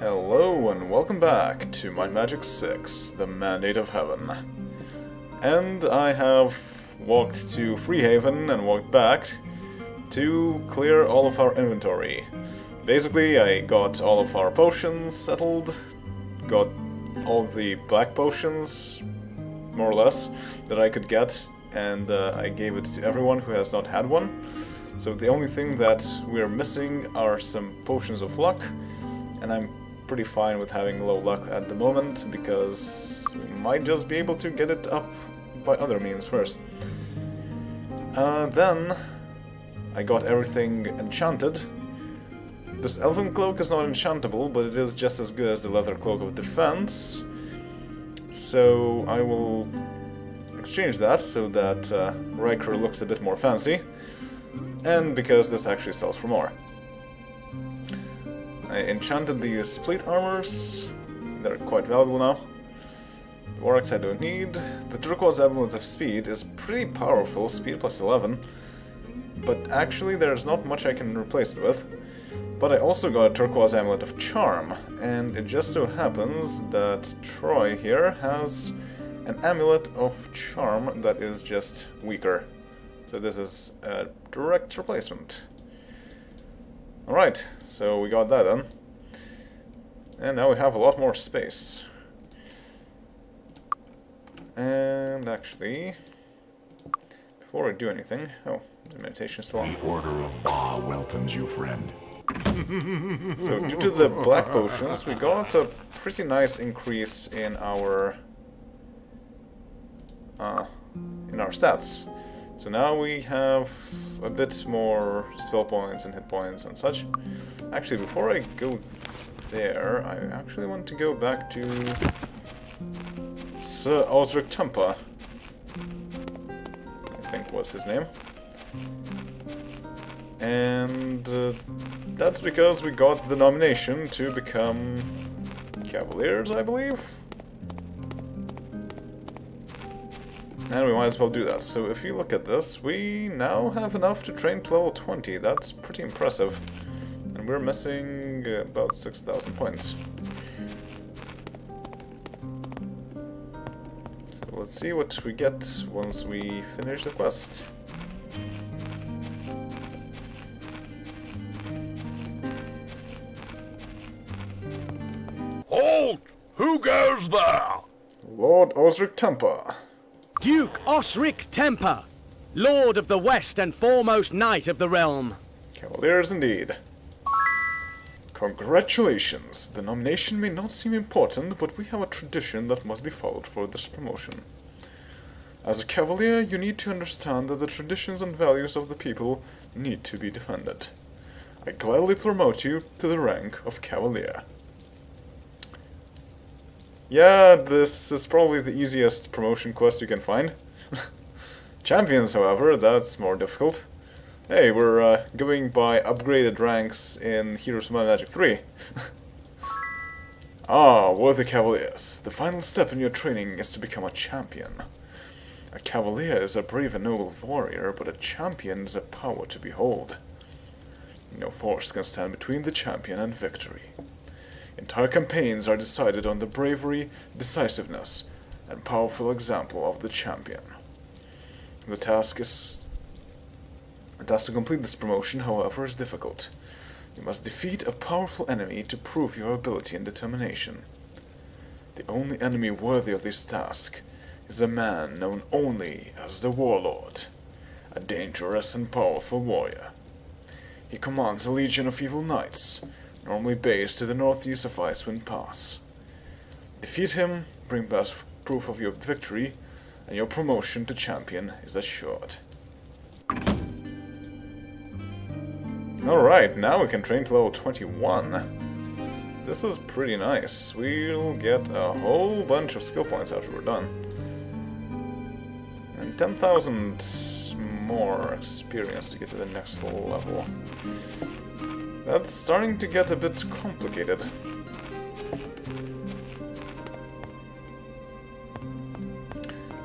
Hello and welcome back to my MM6, the Mandate of Heaven. And I have walked to Freehaven and walked back to clear all of our inventory. Basically, I got all of our potions settled, got all the black potions, more or less, that I could get, and I gave it to everyone who has not had one. So the only thing that we're missing are some potions of luck, and I'm pretty fine with having low luck at the moment, because we might just be able to get it up by other means first. Then I got everything enchanted. This elven cloak is not enchantable, but it is just as good as the leather cloak of defense. So I will exchange that so that Riker looks a bit more fancy, and because this actually sells for more. I enchanted these plate armors, they're quite valuable now. The Warracks I don't need. The Turquoise Amulet of Speed is pretty powerful, speed plus 11, but actually there's not much I can replace it with. But I also got a Turquoise Amulet of Charm, and it just so happens that Troy here has an Amulet of Charm that is just weaker. So this is a direct replacement. Alright, so we got that done. And now we have a lot more space. And actually, before I do anything... Oh, the meditation is still on. The Order of Ba welcomes you, friend. So due to the black potions, we got a pretty nice increase in our stats. So now we have a bit more spell points and hit points and such. Actually, before I go there, I actually want to go back to Sir Osric Tempa, I think was his name. And that's because we got the nomination to become cavaliers, I believe? And we might as well do that. So if you look at this, we now have enough to train to level 20. That's pretty impressive. And we're missing about 6,000 points. So let's see what we get once we finish the quest. Halt! Who goes there? Lord Osric Tempa. Duke Osric Tempa, Lord of the West and foremost knight of the realm. Cavaliers indeed. Congratulations! The nomination may not seem important, but we have a tradition that must be followed for this promotion. As a cavalier, you need to understand that the traditions and values of the people need to be defended. I gladly promote you to the rank of cavalier. Yeah, this is probably the easiest promotion quest you can find. Champions, however, that's more difficult. Hey, we're going by upgraded ranks in Heroes of Might and Magic 3. Ah, worthy cavaliers, the final step in your training is to become a champion. A cavalier is a brave and noble warrior, but a champion is a power to behold. No force can stand between the champion and victory. Entire campaigns are decided on the bravery, decisiveness, and powerful example of the champion. The task to complete this promotion, however, is difficult. You must defeat a powerful enemy to prove your ability and determination. The only enemy worthy of this task is a man known only as the Warlord, a dangerous and powerful warrior. He commands a legion of evil knights, normally based to the northeast of Icewind Pass. Defeat him, bring back proof of your victory, and your promotion to champion is assured. Alright, now we can train to level 21. This is pretty nice. We'll get a whole bunch of skill points after we're done. And 10,000 more experience to get to the next level. That's starting to get a bit complicated.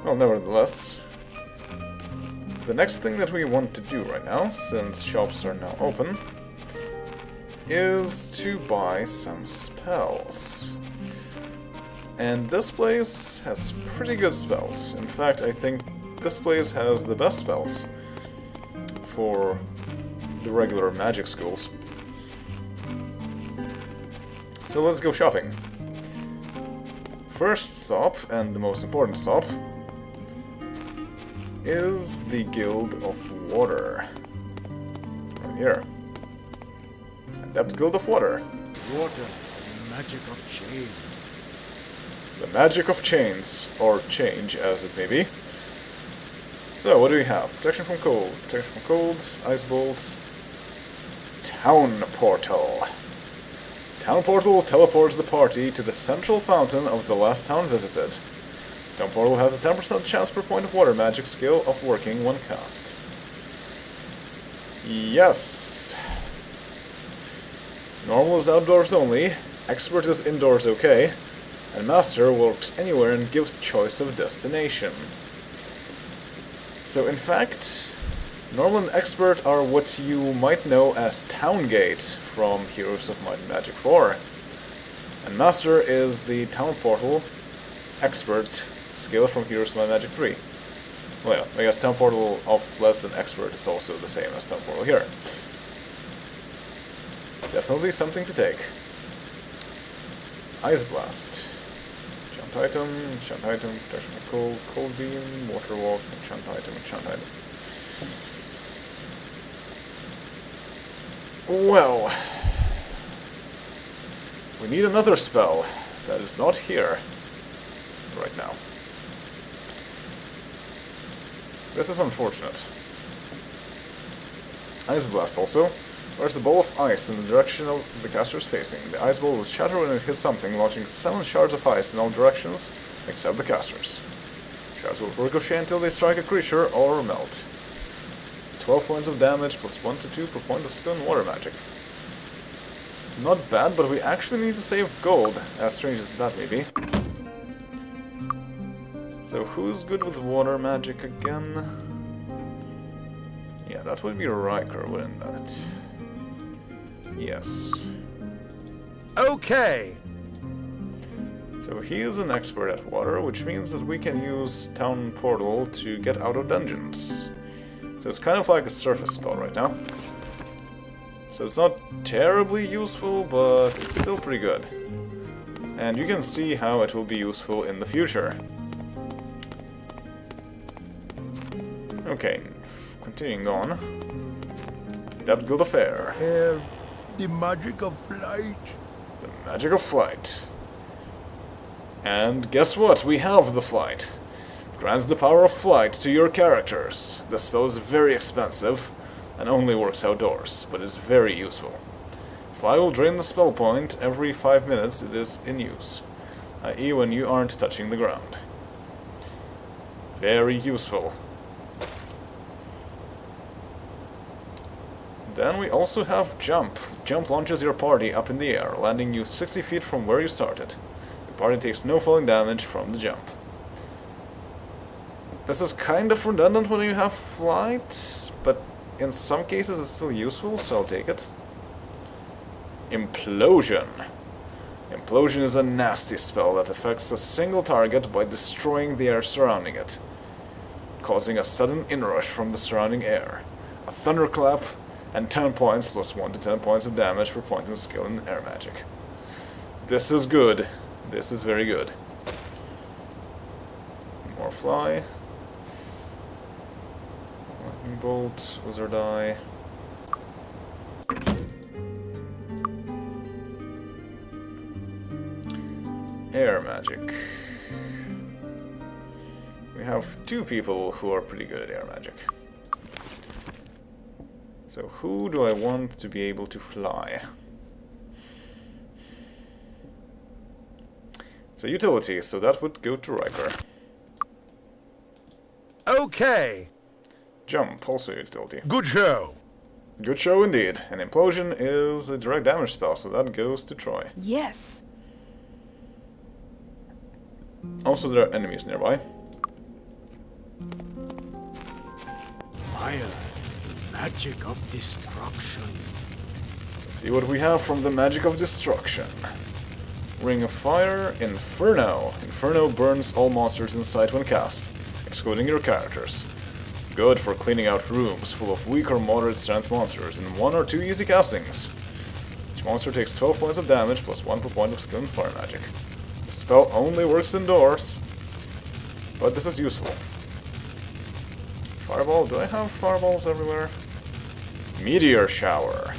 Well, nevertheless, the next thing that we want to do right now, since shops are now open, is to buy some spells. And this place has pretty good spells. In fact, I think this place has the best spells for the regular magic schools. So let's go shopping. First stop, and the most important stop, is the Guild of Water. Right here. Adept Guild of Water. Water, the magic of change. The magic of chains, or change as it may be. So, what do we have? Protection from cold, ice bolt, town portal. Town portal teleports the party to the central fountain of the last town visited. Town portal has a 10% chance per point of water magic skill of working when cast. Yes. Normal is outdoors only, expert is indoors okay, and master works anywhere and gives choice of destination. So in fact, normal and expert are what you might know as Town Gate from Heroes of Might and Magic 4. And master is the town portal expert skill from Heroes of Might and Magic 3. Well, I guess town portal of less than expert is also the same as town portal here. Definitely something to take. Ice Blast. Enchant item, protection from cold, cold beam, water walk, enchant item. Well, we need another spell that is not here right now. This is unfortunate. Ice Blast also. There's a ball of ice in the direction of the caster is facing. The ice ball will shatter when it hits something, launching 7 shards of ice in all directions, except the casters. Shards will ricochet until they strike a creature or melt. 12 points of damage, plus 1 to 2 per point of skill in water magic. Not bad, but we actually need to save gold, as strange as that may be. So who's good with water magic again? Yeah, that would be Riker, wouldn't that? Yes. Okay. So he is an expert at water, which means that we can use Town Portal to get out of dungeons. So it's kind of like a surface spell right now. So it's not terribly useful, but it's still pretty good. And you can see how it will be useful in the future. Okay, continuing on. Adept Guild of Air. The magic of flight. The magic of flight. And guess what? We have the flight. Grants the power of flight to your characters. The spell is very expensive and only works outdoors, but is very useful. Fly will drain the spell point every 5 minutes it is in use, i.e. when you aren't touching the ground. Very useful. Then we also have Jump. Jump launches your party up in the air, landing you 60 feet from where you started. Your party takes no falling damage from the jump. This is kind of redundant when you have flight, but in some cases it's still useful, so I'll take it. Implosion. Implosion is a nasty spell that affects a single target by destroying the air surrounding it, causing a sudden inrush from the surrounding air. A thunderclap, and 10 points plus 1 to 10 points of damage per point of skill in air magic. This is good. This is very good. More fly. Lightning bolt, wizard eye. Air magic. We have 2 people who are pretty good at air magic. So who do I want to be able to fly? It's a utility, so that would go to Riker. Okay. Jump, also a utility. Good show. Good show indeed. And Implosion is a direct damage spell, so that goes to Troy. Yes. Also, there are enemies nearby. Fire, the magic of destruction. See what we have from the magic of destruction. Ring of Fire, Inferno. Inferno burns all monsters in sight when cast, excluding your characters. Good for cleaning out rooms full of weak or moderate strength monsters in 1 or 2 easy castings. Each monster takes 12 points of damage plus 1 per point of skill in fire magic. The spell only works indoors, but this is useful. Fireball, do I have fireballs everywhere? Meteor Shower.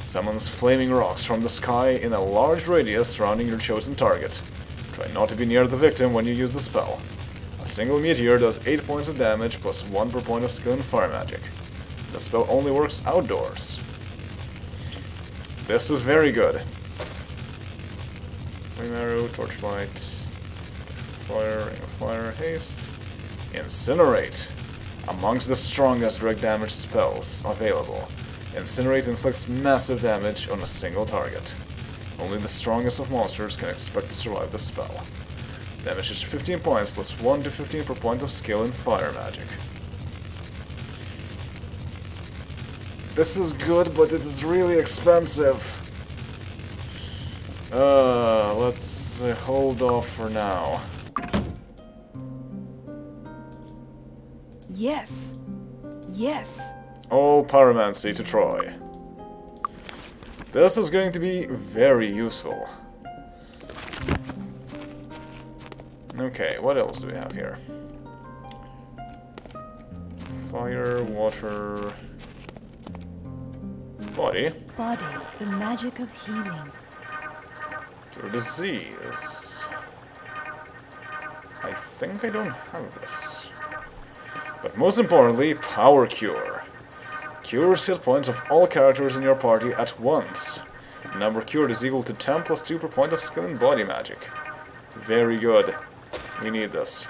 Summons flaming rocks from the sky in a large radius surrounding your chosen target. Try not to be near the victim when you use the spell. A single meteor does 8 points of damage plus 1 per point of skill in fire magic. The spell only works outdoors. This is very good. Flame Arrow, Torchlight, Fire, Ring of Fire, Haste. Incinerate. Amongst the strongest direct damage spells available. Incinerate inflicts massive damage on a single target. Only the strongest of monsters can expect to survive the spell. Damage is 15 points plus 1 to 15 per point of skill in fire magic. This is good, but it is really expensive. Let's hold off for now. Yes. Yes. All pyromancy to Troy. This is going to be very useful. Okay, what else do we have here? Fire, water... Body. Body, the magic of healing. Cure disease. I think I don't have this. But most importantly, Power Cure. Cures hit points of all characters in your party at once. The number cured is equal to 10 plus 2 per point of skill in body magic. Very good. We need this.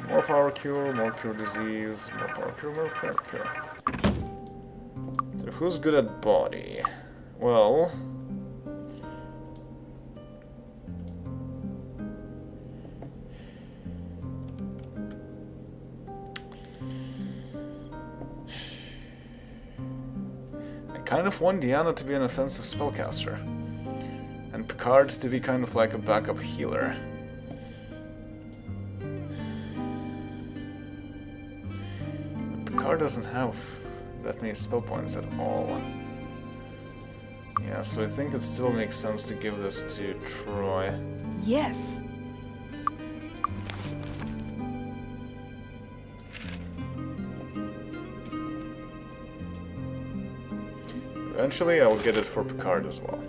More Power Cure, more Cure Disease, more Power Cure, more Power Cure. So who's good at body? Well... I kind of want Diana to be an offensive spellcaster. And Picard to be kind of like a backup healer. But Picard doesn't have that many spell points at all. Yeah, so I think it still makes sense to give this to Troy. Yes. Eventually I'll get it for Picard as well.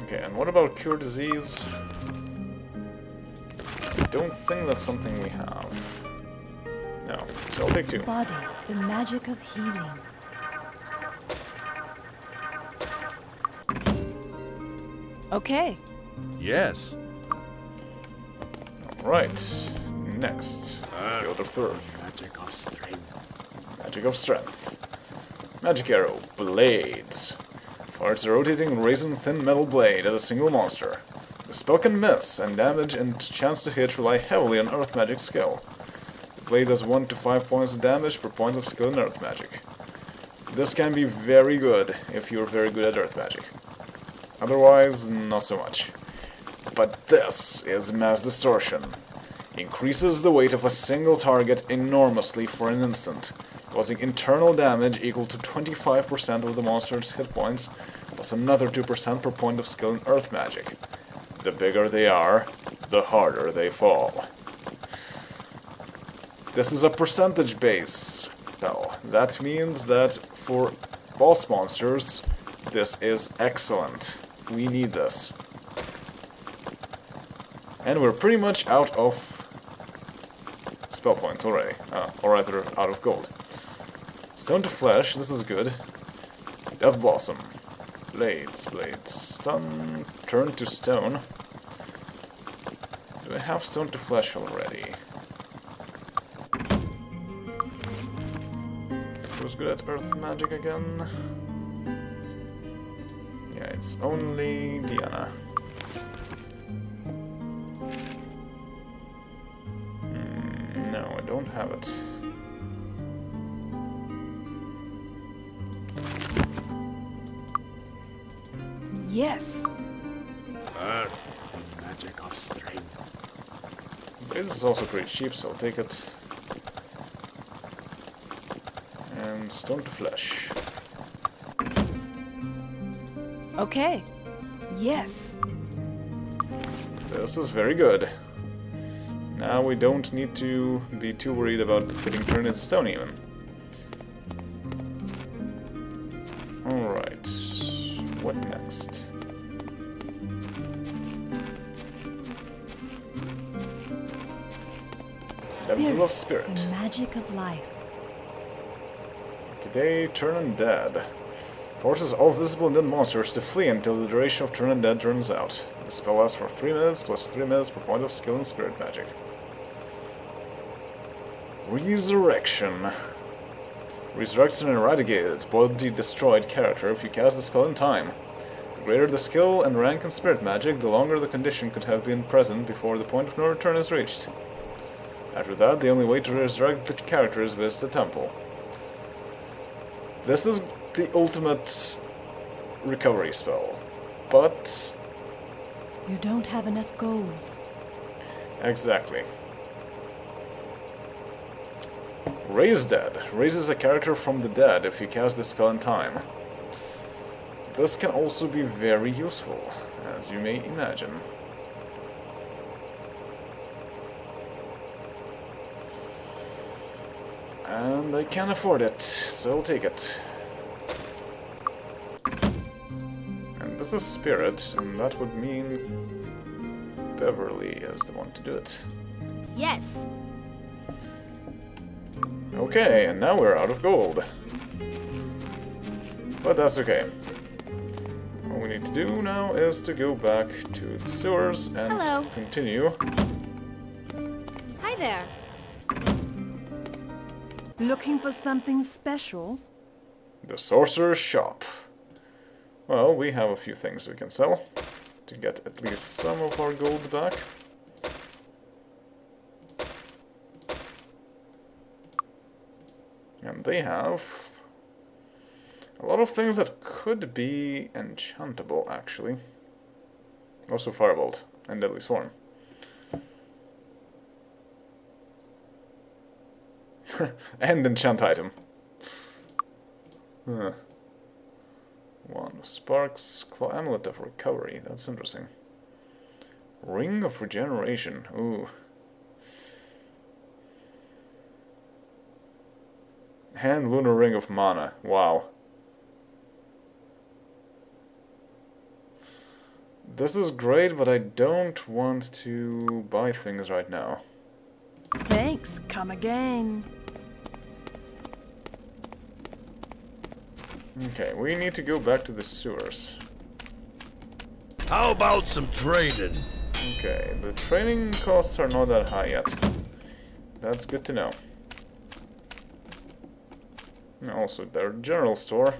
Okay, and what about Cure Disease? I don't think that's something we have. No, so I'll take 2. Body, the magic of healing. Okay. Yes. Alright, next. Field of Thirth. Magic of strength. Magic of Strength. Magic Arrow, Blades. Fires a rotating raisin-thin metal blade at a single monster. The spell can miss, and damage and chance to hit rely heavily on Earth Magic skill. The blade does 1 to 5 points of damage per point of skill in Earth Magic. This can be very good if you're very good at Earth Magic. Otherwise, not so much. But this is Mass Distortion. Increases the weight of a single target enormously for an instant, causing internal damage equal to 25% of the monster's hit points, plus another 2% per point of skill in Earth Magic. The bigger they are, the harder they fall. This is a percentage-based spell. That means that for boss monsters, this is excellent. We need this. And we're pretty much out of spell points already. Or rather, out of gold. Stone to Flesh, this is good. Death Blossom. Blades. Stun. Turn to Stone. Do I have Stone to Flesh already? Who's good at Earth Magic again? Yeah, it's only Diana. No, I don't have it. Yes. Magic of strength. This is also pretty cheap, so I'll take it. And stone to flesh. Okay. Yes. This is very good. Now we don't need to be too worried about getting turned into stone even. Alright. What next? Temple of Spirit. The magic of life. Today, turn undead. Forces all visible and dead monsters to flee until the duration of turn undead runs out. The spell lasts for 3 minutes, plus 3 minutes per point of skill in spirit magic. Resurrection. Resurrects an eradicated, body destroyed character if you cast the spell in time. The greater the skill and rank in spirit magic, the longer the condition could have been present before the point of no return is reached. After that, the only way to resurrect the character is visit the temple. This is the ultimate recovery spell, but... You don't have enough gold. Exactly. Raise Dead. Raises a character from the dead if you cast the spell in time. This can also be very useful, as you may imagine. And I can't afford it, so I'll take it. And this is Spirit, and that would mean Beverly is the one to do it. Yes. Okay, and now we're out of gold. But that's okay. All we need to do now is to go back to the sewers and Hello. continue. Hi there. Looking for something special? The Sorcerer's Shop. Well, we have a few things we can sell to get at least some of our gold back. And they have a lot of things that could be enchantable, actually. Also Firebolt and Deadly Swarm. And enchant item. Wand of Sparks, Claw Amulet of Recovery, that's interesting. Ring of Regeneration, ooh. Hand Lunar Ring of Mana, wow. This is great, but I don't want to buy things right now. Thanks, come again. Okay, we need to go back to the sewers. How about some trading? Okay, the training costs are not that high yet. That's good to know. And also, their general store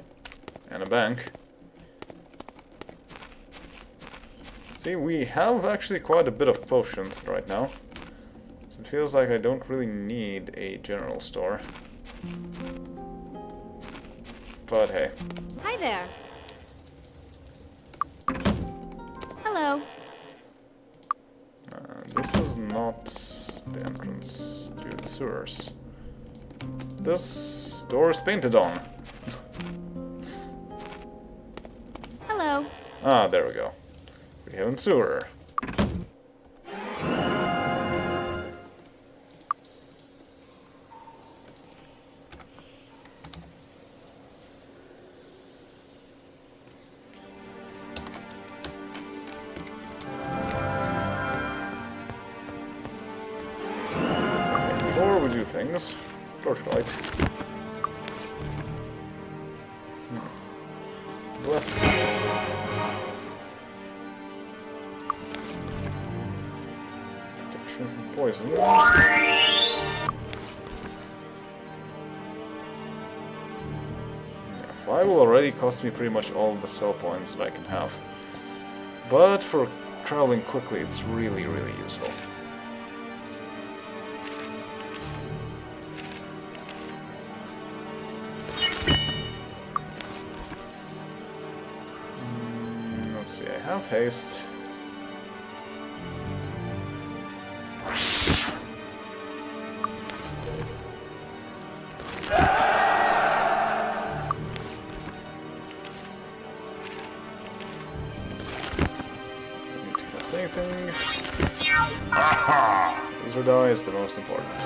and a bank. See, we have actually quite a bit of potions right now. So it feels like I don't really need a general store. But hey. Hi there. Hello. This is not the entrance to the sewers. This door is painted on. Hello. Ah, there we go. We have a sewer. Before we do things, torchlight. Bless. Protection from poison. Fly will already cost me pretty much all the spell points that I can have. But for traveling quickly, it's really, really useful. see, I have haste. Don't need to cast anything. Laser die is the most important.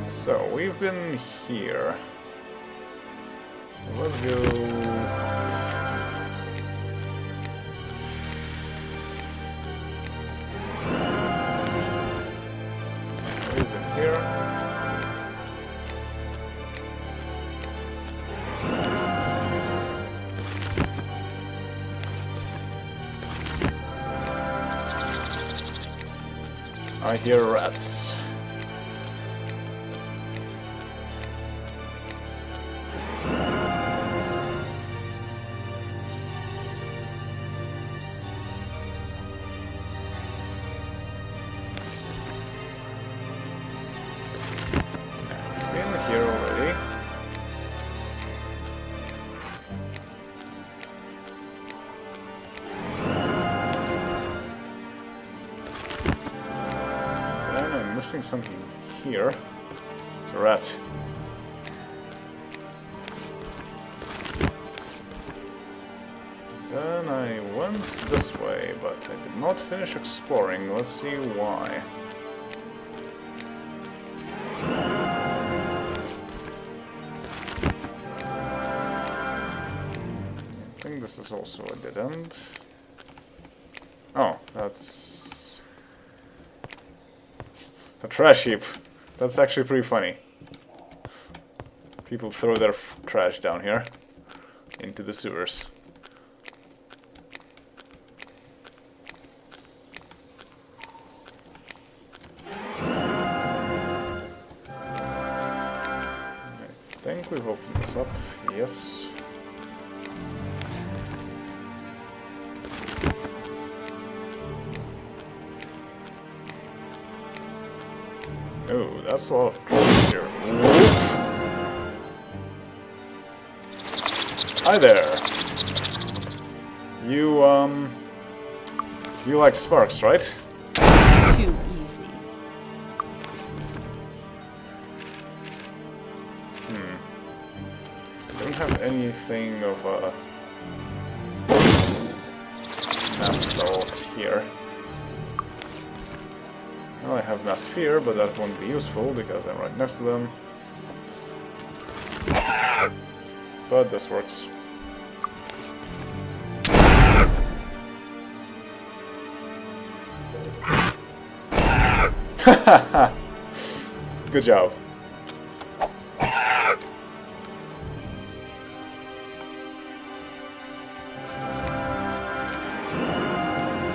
So, we've been here. So let's go... We've been here. I hear rats. Here already. Then I'm missing something here. It's a rat. Then I went this way, but I did not finish exploring. Let's see why. This is also a dead end. Oh, that's a trash heap. That's actually pretty funny. People throw their trash down here into the sewers. I think we've opened this up. Yes. Oh, that's a lot of trolls here. Hi there. You like sparks, right? Too easy. I don't have anything of a mass spell here. Well, I have Mass Fear, but that won't be useful because I'm right next to them. But this works. Good job.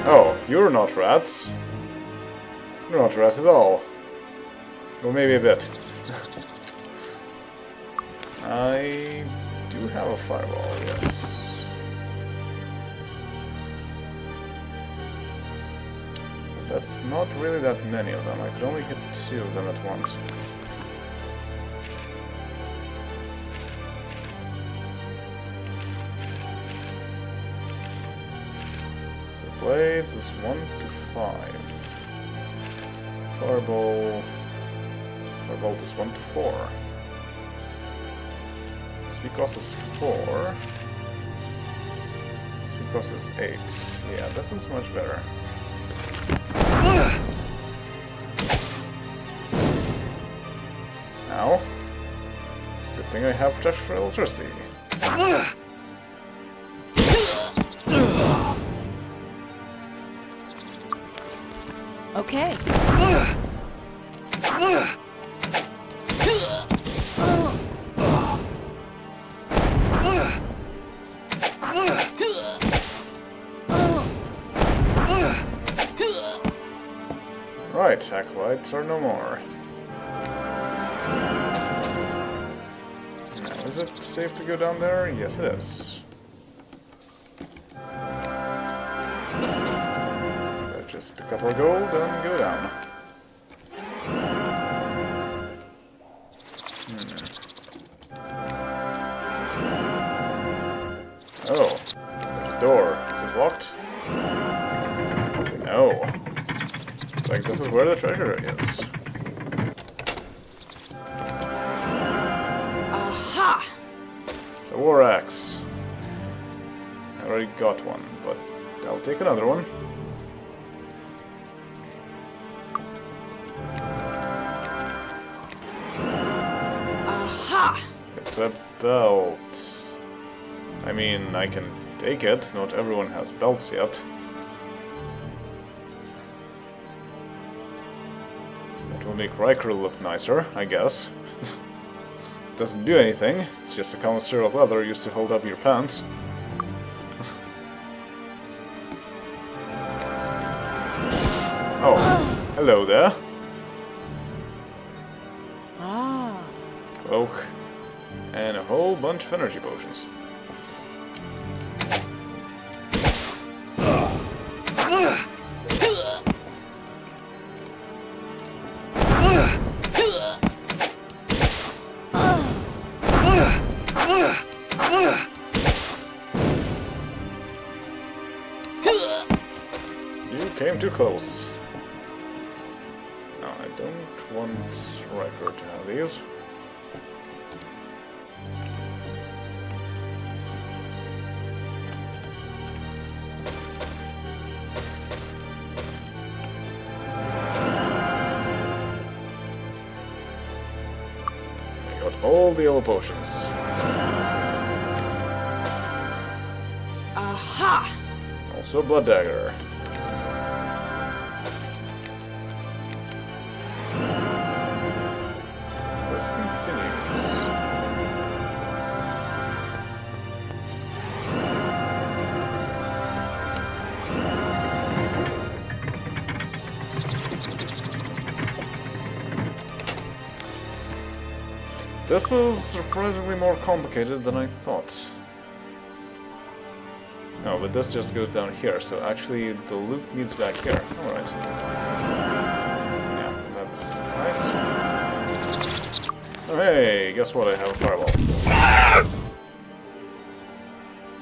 Oh, you're not rats. You're not rats at all. Well, maybe a bit. I do have a fireball, yes. But that's not really that many of them. I could only hit 2 of them at once. So blades is 1 to 5. Firebolt is 1 to 4. Speed cost is 4. Speed cost is 8. Yeah, this is much better. Now, good thing I have protection for electricity. Okay. Right, acolytes are no more. Now, is it safe to go down there? Yes, it is. Let's just pick up our gold and go down. locked? No. It's like this is where the treasure is. Aha! It's a war axe. I already got one, but I'll take another one. Aha! It's a belt. I mean, I can take it. Not everyone has belts yet. That will make Riker look nicer, I guess. Doesn't do anything. It's just a common strip of leather used to hold up your pants. Oh, hello there. Ah. Cloak. And a whole bunch of energy potions. You came too close. No, I don't want Riker to have these. I got all the yellow potions. Aha! Also blood dagger. This continues. This is surprisingly more complicated than I thought. No, but this just goes down here, so actually the loot leads back here. Alright. Yeah, that's nice. Oh hey, guess what? I have a fireball.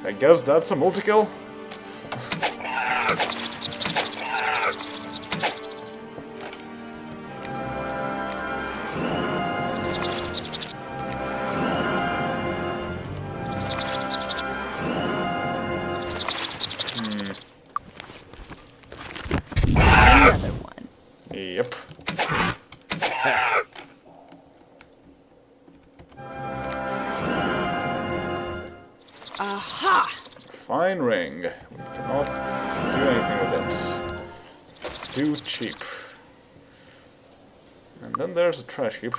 I guess that's a multi-kill? Another one. Yep. Aha! Fine ring. We cannot do anything with this. It's too cheap. And then there's a trash heap.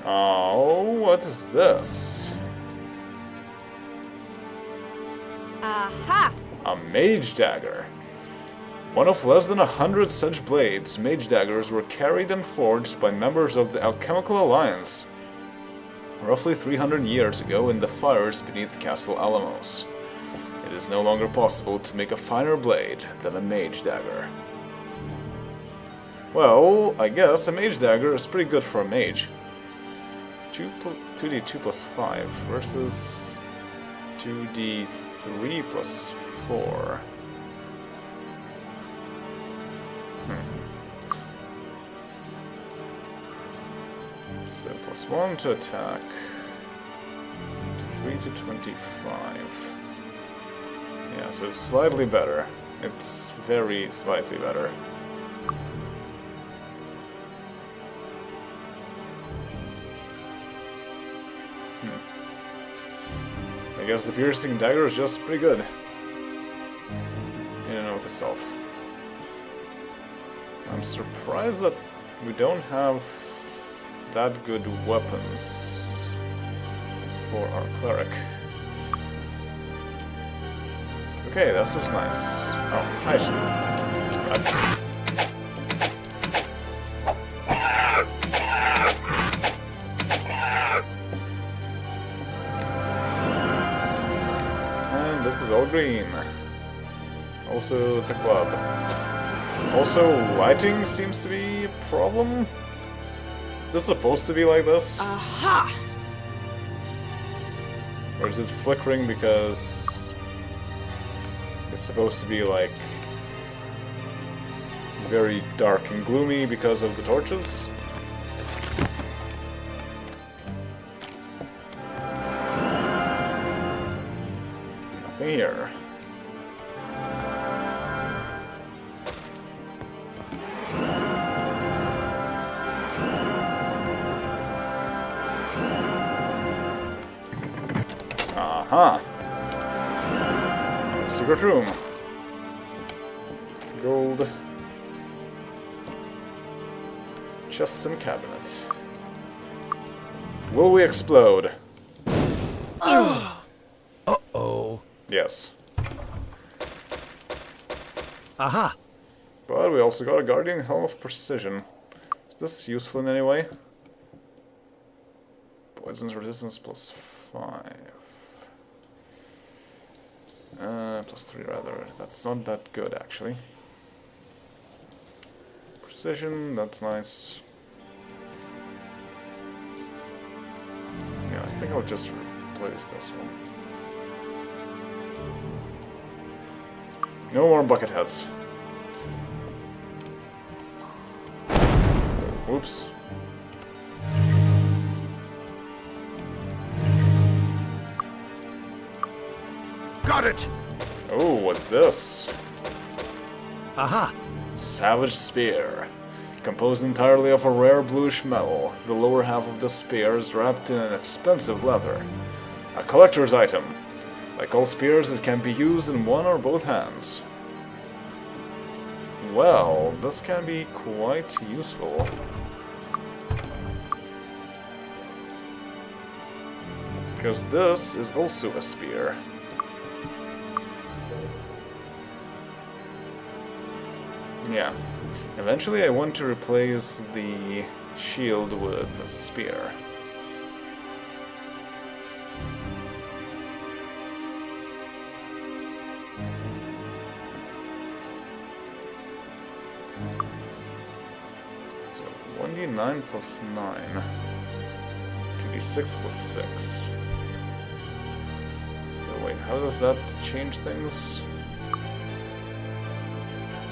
Oh, what is this? Aha! A mage dagger. One of less than 100 such blades, mage daggers were carried and forged by members of the Alchemical Alliance roughly 300 years ago in the fires beneath Castle Alamos. It is no longer possible to make a finer blade than a mage dagger. Well, I guess a mage dagger is pretty good for a mage. 2d2 plus 5 versus 2d3 plus 4. So plus 1 to attack. 3 to 25. Yeah, so it's slightly better. It's very slightly better. I guess the piercing dagger is just pretty good in and of itself. I'm surprised that we don't have that good weapons for our cleric. Okay, that was nice. Oh, actually, rats. And this is all green. Also, it's a club. Also, lighting seems to be a problem. Is this supposed to be like this? Aha! Or is it flickering because It's supposed to be like very dark and gloomy because of the torches. Nothing here. Aha! Secret room. Gold. Chests and cabinets. Will we explode? Uh-oh. Yes. Aha! But we also got a Guardian Helm of Precision. Is this useful in any way? Poison's resistance plus 5. Plus 3 rather. That's not that good actually. Precision, that's nice. Yeah, I think I'll just replace this one. No more bucket heads. Oops. Got it! Oh, what's this? Aha! Savage Spear. Composed entirely of a rare bluish metal, the lower half of the spear is wrapped in an expensive leather. A collector's item. Like all spears, it can be used in one or both hands. Well, this can be quite useful. Because this is also a spear. Yeah. Eventually I want to replace the shield with a spear. So 1d9 plus 9. 2d6 plus 6. So wait, how does that change things?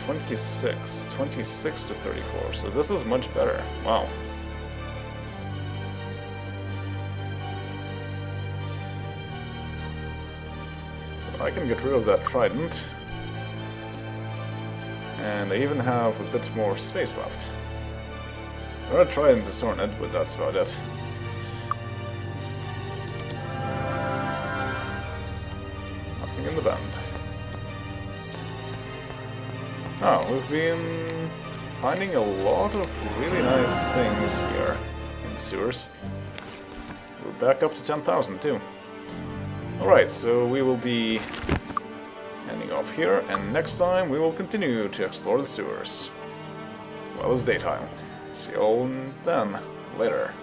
26 to 34, so this is much better. Wow. So I can get rid of that trident. And I even have a bit more space left. I'm gonna try and disarm it, but that's about it. Nothing in the band. Oh, we've been finding a lot of really nice things here in the sewers. We're back up to 10,000 too. Alright, so we will be ending off here, and next time we will continue to explore the sewers. Well, it's daytime. See you all then. Later.